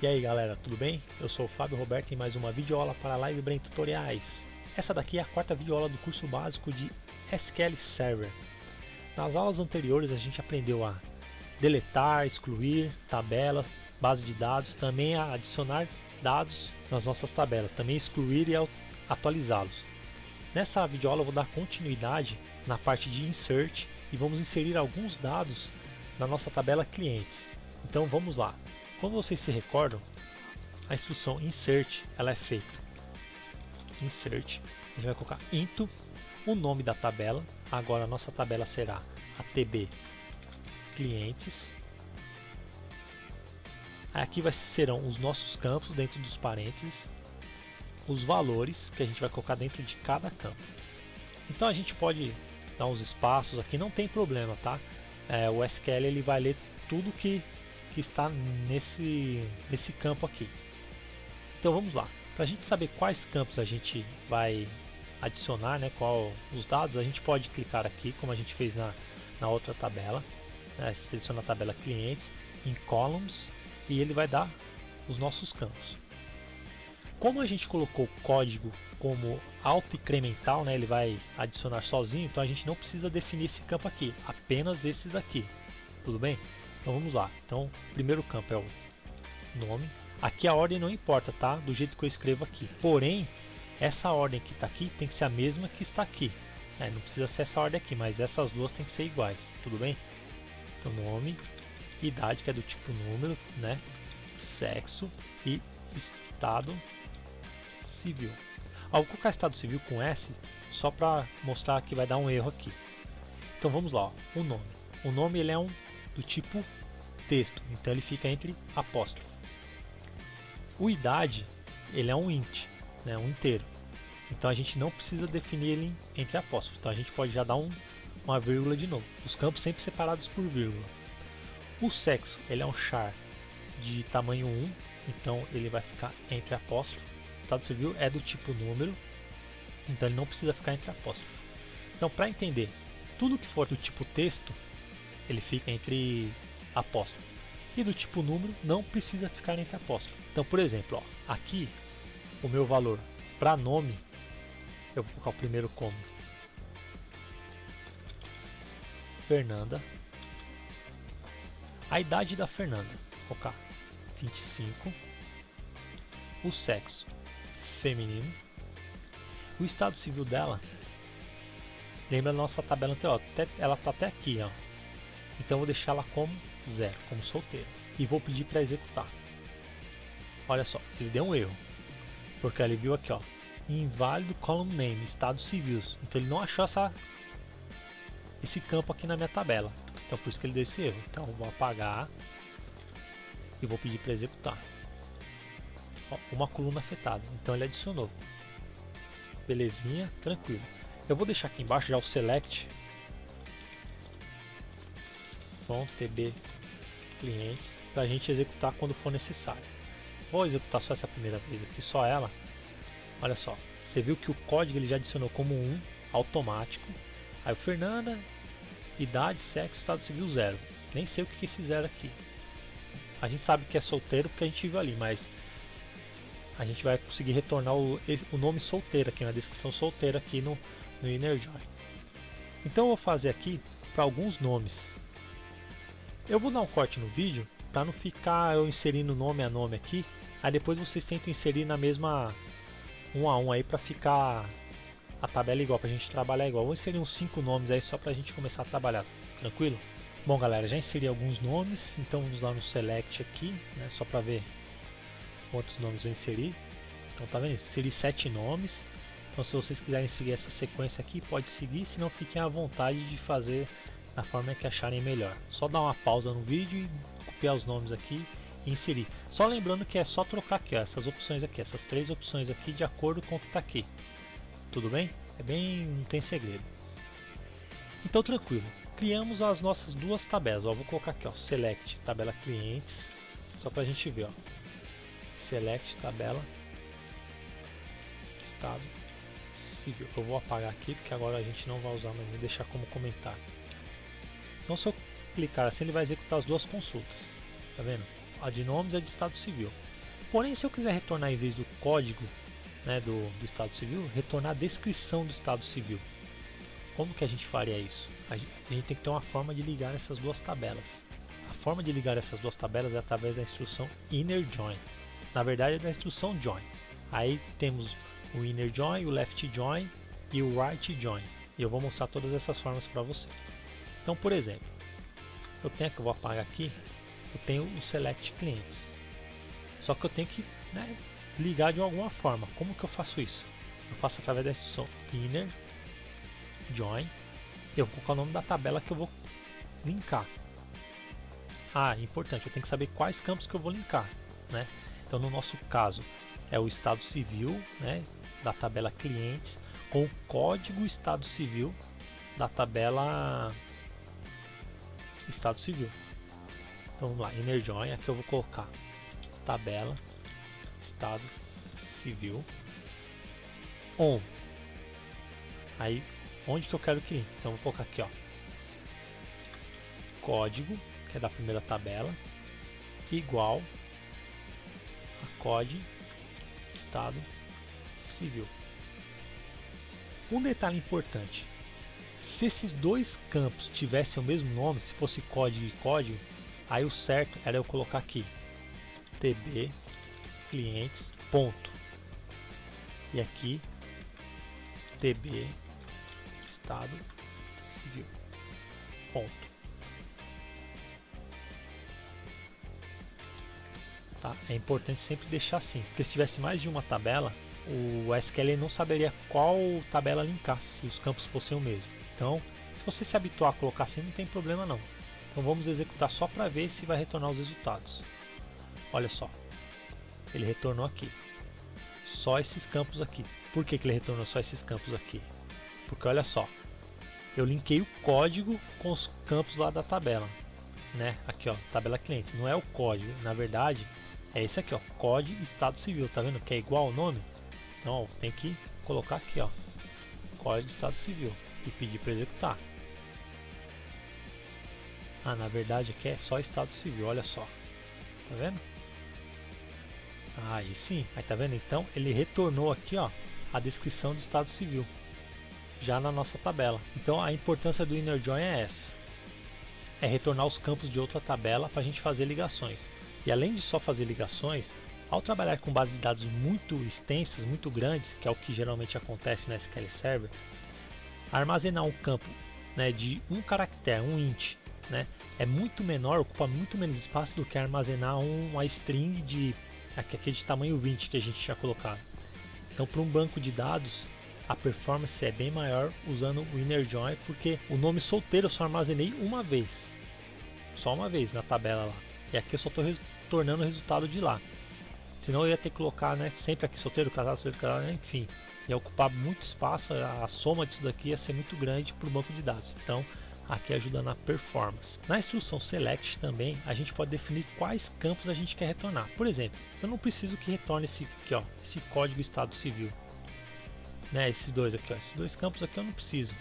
E aí galera, tudo bem? Eu sou o Fábio Roberto em mais uma videoaula para Live Brain Tutoriais. Essa daqui é a quarta videoaula do curso básico de SQL Server. Nas aulas anteriores a gente aprendeu a deletar, excluir tabelas, base de dados, também a adicionar dados nas nossas tabelas, também excluir e atualizá-los. Nessa videoaula eu vou dar continuidade na parte de Insert e vamos inserir alguns dados na nossa tabela clientes. Então vamos lá. Como vocês se recordam, a instrução insert ela é feita insert, a gente vai colocar into o nome da tabela. Agora a nossa tabela será a TB clientes. Aqui serão os nossos campos dentro dos parênteses, os valores que a gente vai colocar dentro de cada campo. Então a gente pode dar uns espaços aqui, não tem problema, tá? O SQL ele vai ler tudo que está nesse campo aqui. Então vamos lá. Para a gente saber quais campos a gente vai adicionar, né, qual os dados, a gente pode clicar aqui, como a gente fez na outra tabela, né, seleciona a tabela clientes, em columns, e ele vai dar os nossos campos. Como a gente colocou o código como auto-incremental, né, ele vai adicionar sozinho, então a gente não precisa definir esse campo aqui, apenas esses aqui. Tudo bem? Então vamos lá. Então o primeiro campo é o nome. Aqui a ordem não importa, tá? Do jeito que eu escrevo aqui. Porém, essa ordem que está aqui tem que ser a mesma que está aqui. Não precisa ser essa ordem aqui, mas essas duas tem que ser iguais. Tudo bem? Então nome, idade, que é do tipo número, né? Sexo e estado civil. Vou colocar estado civil com S só para mostrar que vai dar um erro aqui. Então vamos lá, ó. O nome. O nome ele é do tipo texto, então ele fica entre apóstrofo. O idade ele é um int, né, um inteiro, então a gente não precisa definir ele entre apóstrofos, então a gente pode já dar uma vírgula de novo, os campos sempre separados por vírgula. O sexo ele é um char de tamanho 1, então ele vai ficar entre apóstrofo. O estado civil é do tipo número, então ele não precisa ficar entre apóstrofos. Então para entender, tudo que for do tipo texto ele fica entre apóstrofo, e do tipo número não precisa ficar entre apóstrofo. Então, por exemplo, ó, aqui o meu valor para nome, eu vou colocar o primeiro como Fernanda. A idade da Fernanda, vou colocar 25. O sexo feminino. O estado civil dela, lembra da nossa tabela anterior, ela está até aqui, ó. Então eu vou deixar ela como 0, como solteiro. E vou pedir para executar. Olha só, ele deu um erro. Porque ele viu aqui, ó, inválido column name, estado civil. Então ele não achou esse campo aqui na minha tabela. Então por isso que ele deu esse erro. Então eu vou apagar e vou pedir para executar. Ó, uma coluna afetada. Então ele adicionou. Belezinha, tranquilo. Eu vou deixar aqui embaixo já o select .tb clientes para a gente executar quando for necessário. Vou executar só essa primeira vez aqui, só ela. Olha só, você viu que o código ele já adicionou como 1 automático. Aí o Fernanda, idade, sexo, estado civil 0. Nem sei o que é esse 0 aqui. A gente sabe que é solteiro porque a gente viu ali, mas a gente vai conseguir retornar o nome solteiro aqui na descrição, solteiro aqui no InnerJoy. Então eu vou fazer aqui para alguns nomes. Eu vou dar um corte no vídeo para não ficar eu inserindo nome a nome aqui. Aí depois vocês tentam inserir na mesma 1 a 1 aí para ficar a tabela igual, para a gente trabalhar igual. Vou inserir uns 5 nomes aí só para a gente começar a trabalhar, tranquilo? Bom galera, já inseri alguns nomes, então vamos lá no select aqui, né, só para ver quantos nomes eu inseri. Então tá vendo? Inseri 7 nomes. Então se vocês quiserem seguir essa sequência aqui, pode seguir, senão fiquem à vontade de fazer da forma que acharem melhor. Só dar uma pausa no vídeo e copiar os nomes aqui e inserir. Só lembrando que é só trocar aqui, ó, essas opções aqui, essas 3 opções aqui de acordo com o que está aqui. Tudo bem? É bem, não tem segredo. Então tranquilo. Criamos as nossas duas tabelas. Ó, vou colocar aqui, ó, select tabela clientes, só para a gente ver, ó. Select tabela estado civil. Eu vou apagar aqui porque agora a gente não vai usar, mas vou deixar como comentário. Então se eu clicar assim ele vai executar as duas consultas, tá vendo? A de nomes e a de estado civil. Porém, se eu quiser retornar, em vez do código, né, do estado civil, retornar a descrição do estado civil, como que a gente faria isso? A gente tem que ter uma forma de ligar essas duas tabelas. A forma de ligar essas duas tabelas é através da instrução inner join. Na verdade é da instrução join. Aí temos o inner join, o left join e o right join. E eu vou mostrar todas essas formas para você. Então, por exemplo, eu vou apagar aqui, eu tenho o select clientes. Só que eu tenho que, né, ligar de alguma forma. Como que eu faço isso? Eu faço através da instrução inner join. Eu vou colocar o nome da tabela que eu vou linkar. Ah, importante, eu tenho que saber quais campos que eu vou linkar, né? Então, no nosso caso, é o estado civil, né, da tabela clientes, com o código estado civil da tabela estado civil. Então, vamos lá, inner join, aqui eu vou colocar tabela estado civil on. Aí, onde que eu quero que linke? Então, eu vou colocar aqui, ó, código, que é da primeira tabela, igual a código estado civil. Um detalhe importante: se esses dois campos tivessem o mesmo nome, se fosse código e código, aí o certo era eu colocar aqui tb clientes ponto, e aqui tb estado civil ponto. Tá? É importante sempre deixar assim, porque se tivesse mais de uma tabela, o SQL não saberia qual tabela linkar se os campos fossem o mesmo. Então, se você se habituar a colocar assim, não tem problema não. Então vamos executar só para ver se vai retornar os resultados. Olha só, ele retornou aqui só esses campos aqui. Por que ele retornou só esses campos aqui? Porque olha só, eu linkei o código com os campos lá da tabela, né? Aqui, ó, tabela cliente, não é o código, na verdade é esse aqui, ó, código estado civil, tá vendo que é igual ao nome? Então, ó, tem que colocar aqui, ó, código estado civil e pedir para executar. Ah, na verdade aqui é só estado civil, olha só, tá vendo? Aí sim, aí tá vendo? Então ele retornou aqui, ó, a descrição do estado civil já na nossa tabela. Então a importância do inner join é essa, é retornar os campos de outra tabela para a gente fazer ligações. E além de só fazer ligações, ao trabalhar com bases de dados muito extensas, muito grandes, que é o que geralmente acontece no SQL Server, armazenar um campo, né, de um caractere, um int, né, é muito menor, ocupa muito menos espaço do que armazenar uma string de aqui de tamanho 20 que a gente tinha colocado. Então, para um banco de dados, a performance é bem maior usando o inner join, porque o nome solteiro eu só armazenei uma vez, só uma vez na tabela lá, e aqui eu só estou retornando o resultado de lá. Senão eu ia ter que colocar, né, sempre aqui solteiro, casado, enfim, ia ocupar muito espaço, a soma disso daqui ia ser muito grande para o banco de dados. Então aqui ajuda na performance. Na instrução select também a gente pode definir quais campos a gente quer retornar. Por exemplo, eu não preciso que retorne esse aqui, ó, esse código estado civil, né, esses dois aqui, ó, esses dois campos aqui eu não preciso,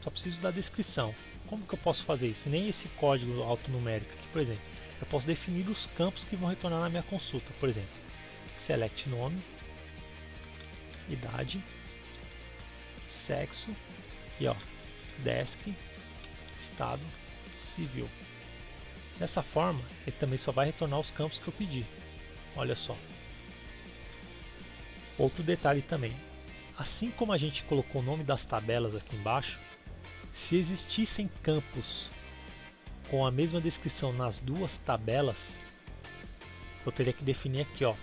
só preciso da descrição. Como que eu posso fazer isso? Nem esse código alfanumérico aqui, por exemplo, eu posso definir os campos que vão retornar na minha consulta. Por exemplo, select nome, idade, sexo e, ó, desk, estado civil. Dessa forma, ele também só vai retornar os campos que eu pedi. Olha só. Outro detalhe também, assim como a gente colocou o nome das tabelas aqui embaixo, se existissem campos com a mesma descrição nas duas tabelas, eu teria que definir aqui, ó,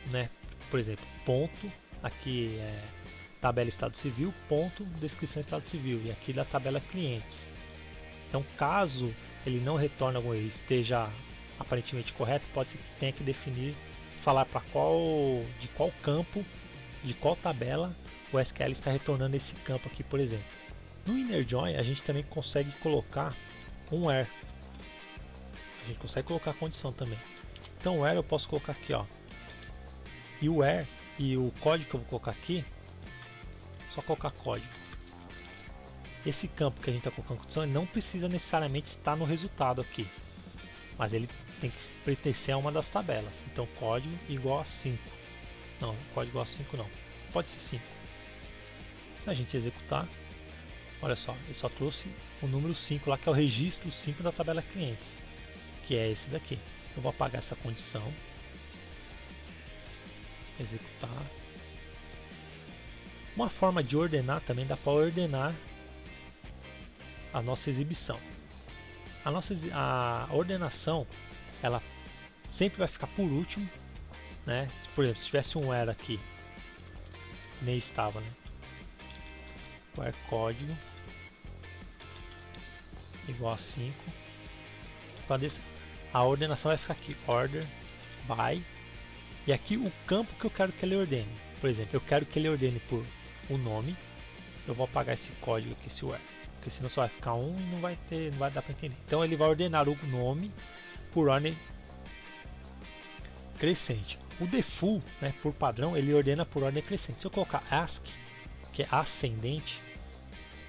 né? Por exemplo, ponto, aqui é tabela estado civil, ponto, descrição estado civil, e aqui da tabela clientes. Então, caso ele não retorne algum erro e esteja aparentemente correto, pode ser que tenha que definir, falar para de qual campo, de qual tabela o SQL está retornando esse campo aqui, por exemplo. No inner join a gente também consegue colocar um where. A gente consegue colocar a condição também. Então o where eu posso colocar aqui, ó, e o where e o código que eu vou colocar aqui, só colocar código. Esse campo que a gente está colocando condição, ele não precisa necessariamente estar no resultado aqui, mas ele tem que pertencer a uma das tabelas. Então código igual a 5. Não, código igual a 5 não. Pode ser 5. Se a gente executar, olha só, ele só trouxe o número 5 lá, que é o registro 5 da tabela clientes, que é esse daqui. Eu vou apagar essa condição. Executar. Uma forma de ordenar também, dá para ordenar a nossa exibição. A ordenação, ela sempre vai ficar por último, né? Por exemplo, se tivesse um where aqui, nem estava, né? Where código igual a 5. A ordenação vai ficar aqui, order by, e aqui o campo que eu quero que ele ordene. Por exemplo, eu quero que ele ordene por o nome. Eu vou apagar esse código aqui, esse where, porque senão só vai ficar um e não vai dar para entender. Então ele vai ordenar o nome por ordem crescente. O default, né, por padrão, ele ordena por ordem crescente. Se eu colocar ASCII, que é ascendente,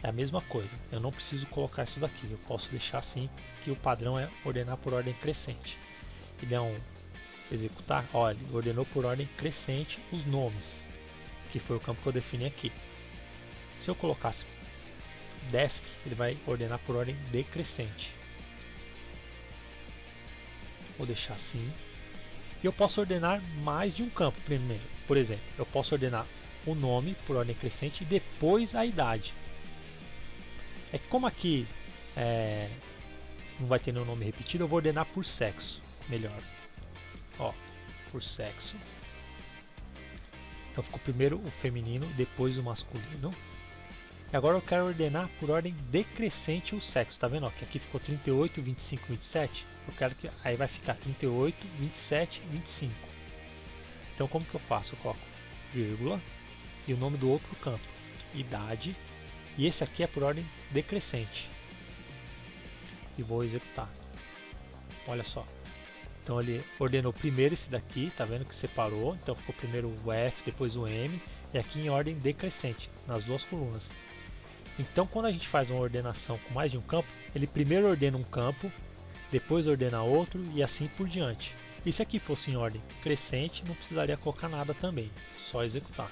é a mesma coisa. Eu não preciso colocar isso daqui. Eu posso deixar assim, que o padrão é ordenar por ordem crescente. E dá um executar, olha, ele ordenou por ordem crescente os nomes, que foi o campo que eu defini aqui. Se eu colocasse desk, ele vai ordenar por ordem decrescente. Vou deixar assim. E eu posso ordenar mais de um campo primeiro. Por exemplo, eu posso ordenar o nome por ordem crescente e depois a idade. É que como aqui não vai ter nenhum nome repetido, eu vou ordenar por sexo. Melhor. Ó, por sexo. Então ficou primeiro o feminino, depois o masculino. E agora eu quero ordenar por ordem decrescente o sexo. Tá vendo? Ó, que aqui ficou 38, 25, 27. Eu quero que aí vai ficar 38, 27, 25. Então como que eu faço? Eu coloco vírgula e o nome do outro campo, idade, e esse aqui é por ordem decrescente. E vou executar. Olha só. Então ele ordenou primeiro esse daqui, tá vendo que separou? Então ficou primeiro o F, depois o M, e aqui em ordem decrescente, nas duas colunas. Então quando a gente faz uma ordenação com mais de um campo, ele primeiro ordena um campo, depois ordena outro e assim por diante. E se aqui fosse em ordem crescente, não precisaria colocar nada também, só executar.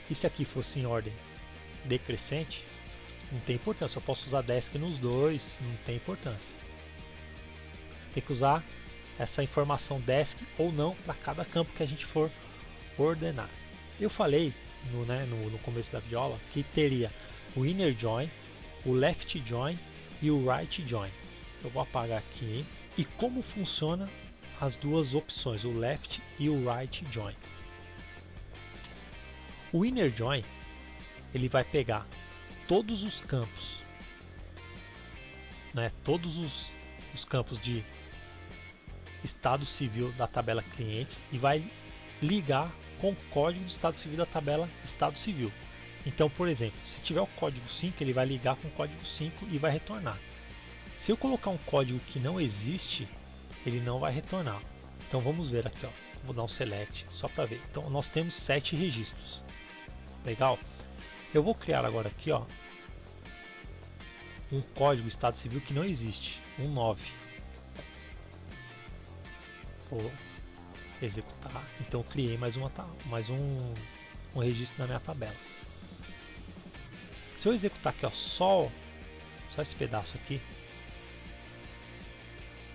E se aqui fosse em ordem decrescente, não tem importância, eu posso usar desk nos dois, não tem importância. Tem que usar essa informação desk ou não para cada campo que a gente for ordenar. Eu falei no começo da videoaula que teria o inner join, o left join e o right join. Eu vou apagar aqui. E como funciona as duas opções, o left e o right join. O inner join, ele vai pegar todos os campos, né, todos os campos de estado civil da tabela clientes e vai ligar com o código do estado civil da tabela estado civil. Então, por exemplo, se tiver o código 5, ele vai ligar com o código 5 e vai retornar. Se eu colocar um código que não existe, ele não vai retornar. Então vamos ver aqui, ó. Vou dar um select só para ver. Então nós temos 7 registros. Legal? Eu vou criar agora aqui, ó, um código estado civil que não existe, um 9. Vou executar. Então eu criei mais um registro na minha tabela. Se eu executar aqui, ó, só esse pedaço aqui,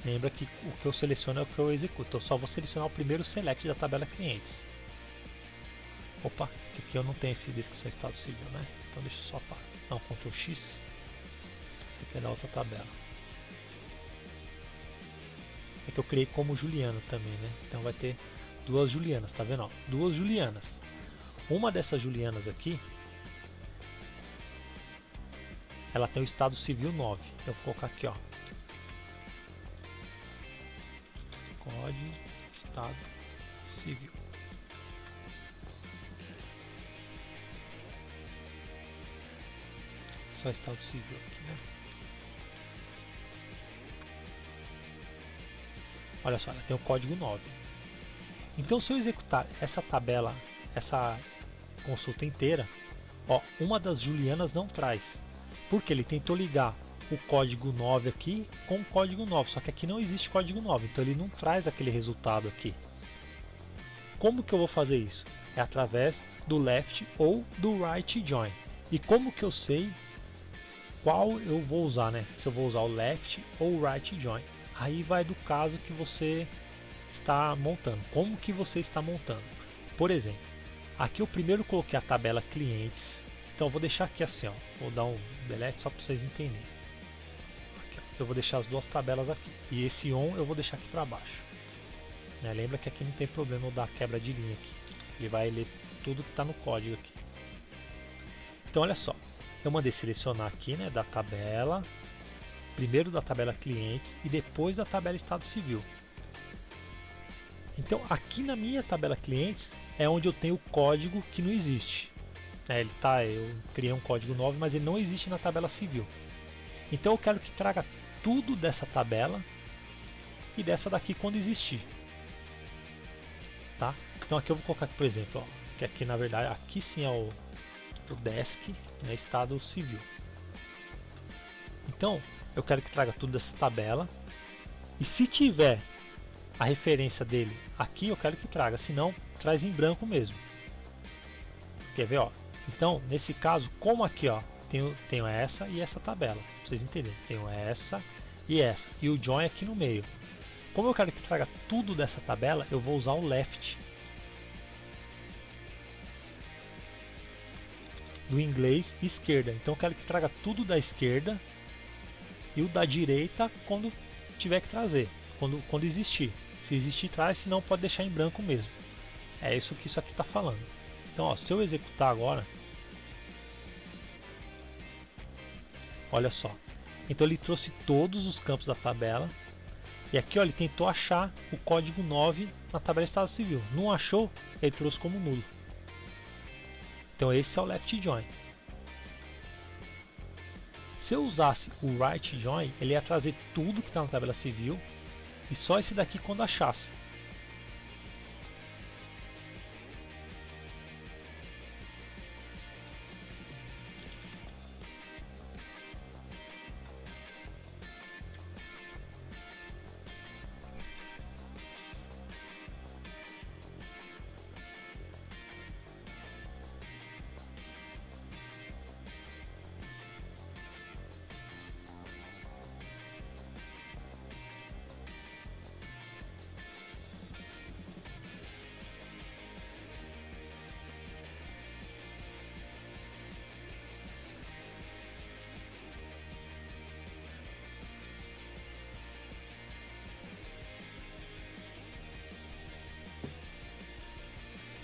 lembra que o que eu seleciono é o que eu executo. Eu só vou selecionar o primeiro select da tabela clientes. Opa, aqui eu não tenho esse descrição estado civil, né? Então deixa eu só dar um Ctrl X e pegar outra tabela. É que eu criei como Juliano também, né? Então vai ter duas Julianas, tá vendo? Ó, duas Julianas. Uma dessas Julianas aqui, ela tem o estado civil 9. Eu vou colocar aqui, ó. Código estado civil. Só estado civil aqui, né? Olha só, ela tem o código 9. Então se eu executar essa tabela, essa consulta inteira, ó, uma das Julianas não traz. Porque ele tentou ligar o código 9 aqui com o código 9, só que aqui não existe código 9, então ele não traz aquele resultado aqui. Como que eu vou fazer isso? É através do left ou do right join. E como que eu sei qual eu vou usar, né? Se eu vou usar o left ou o right join. Aí vai do caso que você está montando. Como que você está montando? Por exemplo, aqui eu primeiro coloquei a tabela clientes. Então eu vou deixar aqui assim, ó. Vou dar um delete só para vocês entenderem. Aqui, ó. Eu vou deixar as duas tabelas aqui. E esse on eu vou deixar aqui para baixo. Né? Lembra que aqui não tem problema eu dar quebra de linha aqui. Ele vai ler tudo que está no código aqui. Então olha só. Eu mandei selecionar aqui, né, da tabela. Primeiro da tabela clientes e depois da tabela estado civil. Então aqui na minha tabela clientes é onde eu tenho o código que não existe. Eu criei um código 9, mas ele não existe na tabela civil. Então eu quero que traga tudo dessa tabela e dessa daqui quando existir. Tá? Então aqui eu vou colocar, por exemplo, ó, que aqui na verdade, aqui sim é o desk, né, estado civil. Então eu quero que traga tudo dessa tabela. E se tiver a referência dele aqui, eu quero que traga, senão traz em branco mesmo. Quer ver, ó? Então, nesse caso, como aqui, ó, tenho essa e essa tabela, pra vocês entenderem. Tenho essa e o join aqui no meio. Como eu quero que traga tudo dessa tabela, eu vou usar o left. Do inglês esquerda. Então eu quero que traga tudo da esquerda e o da direita quando tiver que trazer, quando existir. Se existir, traz, senão pode deixar em branco mesmo. É isso que isso aqui está falando. Então, ó, se eu executar agora, olha só. Então ele trouxe todos os campos da tabela. E aqui, ó, ele tentou achar o código 9 na tabela de estado civil. Não achou, ele trouxe como nulo. Então esse é o left join. Se eu usasse o right join, ele ia trazer tudo que está na tabela civil e só esse daqui quando achasse.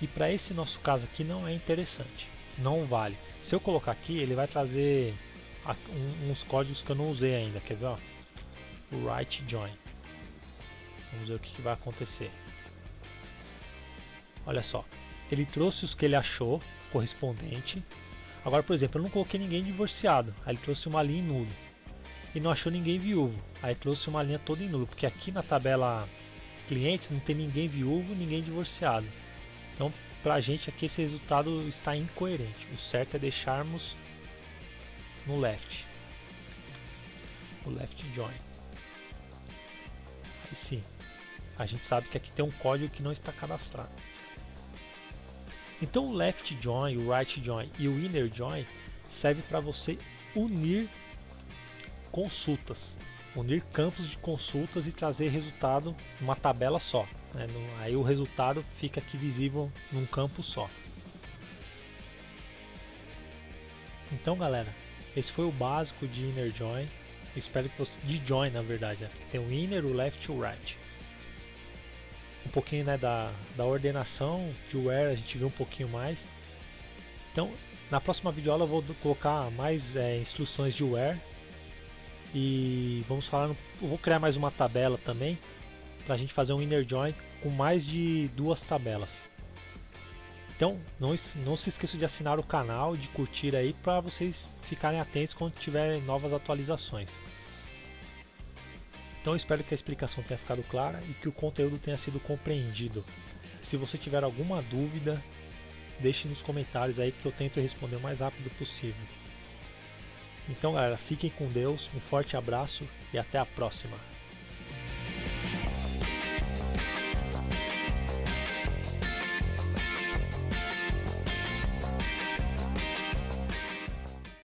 E para esse nosso caso aqui não é interessante, não vale. Se eu colocar aqui, ele vai trazer uns códigos que eu não usei ainda, quer ver? Ó? O right join. Vamos ver o que vai acontecer. Olha só, ele trouxe os que ele achou correspondente. Agora, por exemplo, eu não coloquei ninguém divorciado, aí ele trouxe uma linha em nulo. E não achou ninguém viúvo, aí trouxe uma linha toda em nulo, porque aqui na tabela clientes não tem ninguém viúvo, ninguém divorciado. Então, pra gente aqui esse resultado está incoerente. O certo é deixarmos no left. O left join. Aí sim, a gente sabe que aqui tem um código que não está cadastrado. Então o left join, o right join e o inner join serve para você unir consultas. Unir campos de consultas e trazer resultado numa tabela só. Aí o resultado fica aqui visível num campo só. Então, galera, esse foi o básico de inner join. Eu espero que você, de join, na verdade, né? Tem o inner, o left e o right. Um pouquinho, né, da ordenação de where a gente viu um pouquinho mais. Então, na próxima videoaula eu vou colocar mais instruções de where. E vamos falar, eu vou criar mais uma tabela também para a gente fazer um inner join com mais de 2 tabelas. Então não se esqueça de assinar o canal, de curtir aí para vocês ficarem atentos quando tiver novas atualizações. Então eu espero que a explicação tenha ficado clara e que o conteúdo tenha sido compreendido. Se você tiver alguma dúvida, deixe nos comentários aí que eu tento responder o mais rápido possível. Então galera, fiquem com Deus, um forte abraço e até a próxima.